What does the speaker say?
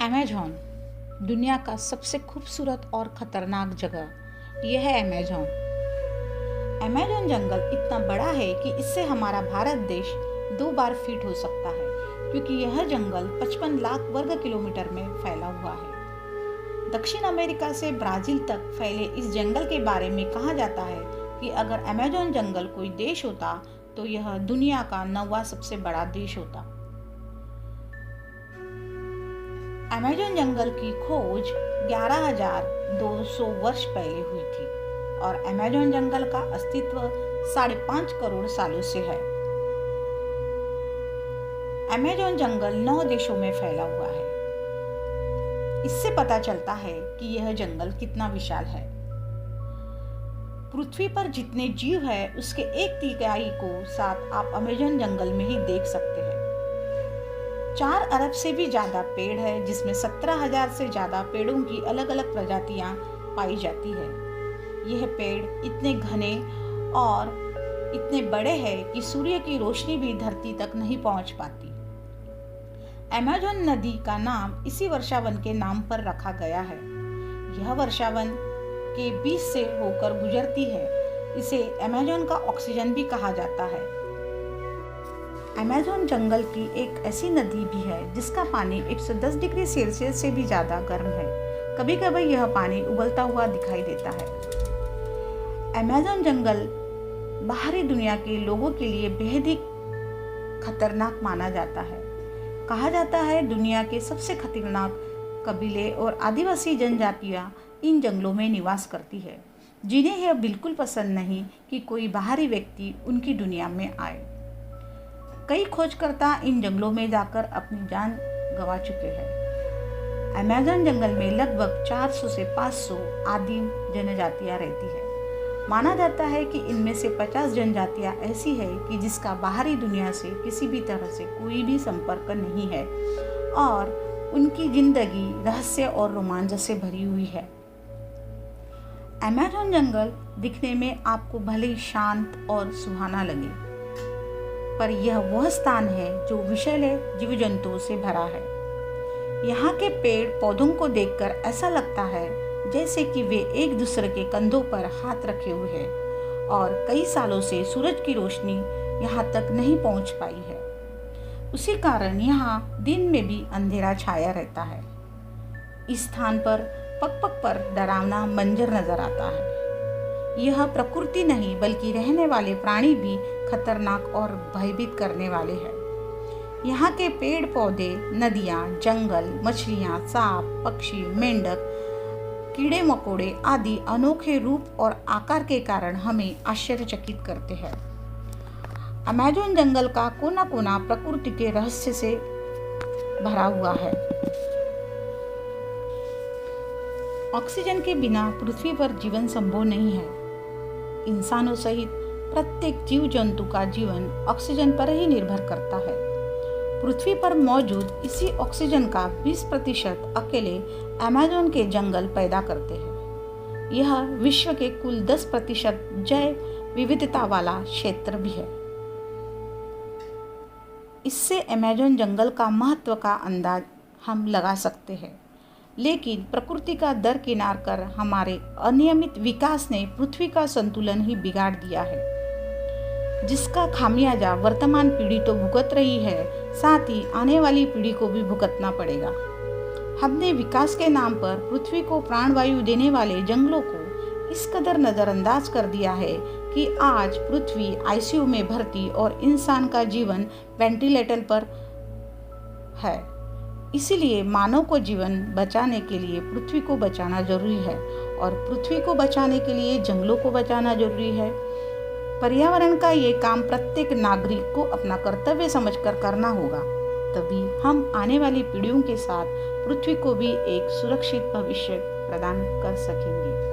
Amazon दुनिया का सबसे खूबसूरत और ख़तरनाक जगह यह है अमेज़न। अमेज़न जंगल इतना बड़ा है कि इससे हमारा भारत देश 2 बार फिट हो सकता है, क्योंकि यह जंगल 55 लाख वर्ग किलोमीटर में फैला हुआ है। दक्षिण अमेरिका से ब्राज़ील तक फैले इस जंगल के बारे में कहा जाता है कि अगर अमेज़न जंगल कोई देश होता तो यह दुनिया का 9वां सबसे बड़ा देश होता। अमेज़न जंगल की खोज 11,200 वर्ष पहले हुई थी और अमेज़न जंगल का अस्तित्व 5.5 करोड़ सालों से है। अमेज़न जंगल 9 देशों में फैला हुआ है। इससे पता चलता है कि यह जंगल कितना विशाल है। पृथ्वी पर जितने जीव हैं उसके 1/3 को साथ आप अमेज़न जंगल में ही देख सकते हैं। 4 अरब से भी ज़्यादा पेड़ है, जिसमें 17,000 से ज़्यादा पेड़ों की अलग अलग प्रजातियां पाई जाती है। यह पेड़ इतने घने और इतने बड़े हैं कि सूर्य की रोशनी भी धरती तक नहीं पहुंच पाती। अमेज़न नदी का नाम इसी वर्षावन के नाम पर रखा गया है। यह वर्षावन के बीच से होकर गुजरती है। इसे अमेज़न का ऑक्सीजन भी कहा जाता है। अमेज़न जंगल की एक ऐसी नदी भी है जिसका पानी 110 डिग्री सेल्सियस से भी ज़्यादा गर्म है। कभी कभी यह पानी उबलता हुआ दिखाई देता है। अमेज़न जंगल बाहरी दुनिया के लोगों के लिए बेहद ही खतरनाक माना जाता है। कहा जाता है दुनिया के सबसे खतरनाक कबीले और आदिवासी जनजातियां इन जंगलों में निवास करती है, जिन्हें यह बिल्कुल पसंद नहीं कि कोई बाहरी व्यक्ति उनकी दुनिया में आए। कई खोजकर्ता इन जंगलों में जाकर अपनी जान गंवा चुके हैं। अमेज़न जंगल में लगभग 400 से 500 आदिम जनजातियां रहती है। माना जाता है कि इनमें से 50 जनजातियां ऐसी है कि जिसका बाहरी दुनिया से किसी भी तरह से कोई भी संपर्क नहीं है और उनकी जिंदगी रहस्य और रोमांच से भरी हुई है। अमेज़न जंगल दिखने में आपको भले ही शांत और सुहाना लगे, पर यह वह स्थान है जो विषैले जीव जंतुओं से भरा है। यहाँ के पेड़ पौधों को देखकर ऐसा लगता है जैसे कि वे एक दूसरे के कंधों पर हाथ रखे हुए हैं और कई सालों से सूरज की रोशनी यहाँ तक नहीं पहुँच पाई है। उसी कारण यहाँ दिन में भी अंधेरा छाया रहता है। इस स्थान पर पग पग पर डरावना मंजर नजर आता है। यह प्रकृति नहीं बल्कि रहने वाले प्राणी भी खतरनाक और भयभीत करने वाले हैं। यहाँ के पेड़ पौधे, नदियाँ, जंगल, मछलियाँ, सांप, पक्षी, मेंढक, कीड़े मकोड़े आदि अनोखे रूप और आकार के कारण हमें आश्चर्यचकित करते हैं। अमेज़न जंगल का कोना कोना प्रकृति के रहस्य से भरा हुआ है। ऑक्सीजन के बिना पृथ्वी पर जीवन संभव नहीं है। इंसानों सहित प्रत्येक जीव जंतु का जीवन ऑक्सीजन पर ही निर्भर करता है। पृथ्वी पर मौजूद इसी ऑक्सीजन का 20% अकेले अमेज़न के जंगल पैदा करते हैं। यह विश्व के कुल 10% जैव विविधता वाला क्षेत्र भी है। इससे अमेज़न जंगल का महत्व का अंदाज हम लगा सकते हैं। लेकिन प्रकृति का दरकिनार कर हमारे अनियमित विकास ने पृथ्वी का संतुलन ही बिगाड़ दिया है, जिसका खामियाजा वर्तमान पीढ़ी तो भुगत रही है, साथ ही आने वाली पीढ़ी को भी भुगतना पड़ेगा। हमने विकास के नाम पर पृथ्वी को प्राणवायु देने वाले जंगलों को इस कदर नज़रअंदाज कर दिया है कि आज पृथ्वी आईसीयू में भर्ती और इंसान का जीवन वेंटिलेटर पर है। इसीलिए मानव को जीवन बचाने के लिए पृथ्वी को बचाना जरूरी है और पृथ्वी को बचाने के लिए जंगलों को बचाना जरूरी है। पर्यावरण का ये काम प्रत्येक नागरिक को अपना कर्तव्य समझकर करना होगा, तभी हम आने वाली पीढ़ियों के साथ पृथ्वी को भी एक सुरक्षित भविष्य प्रदान कर सकेंगे।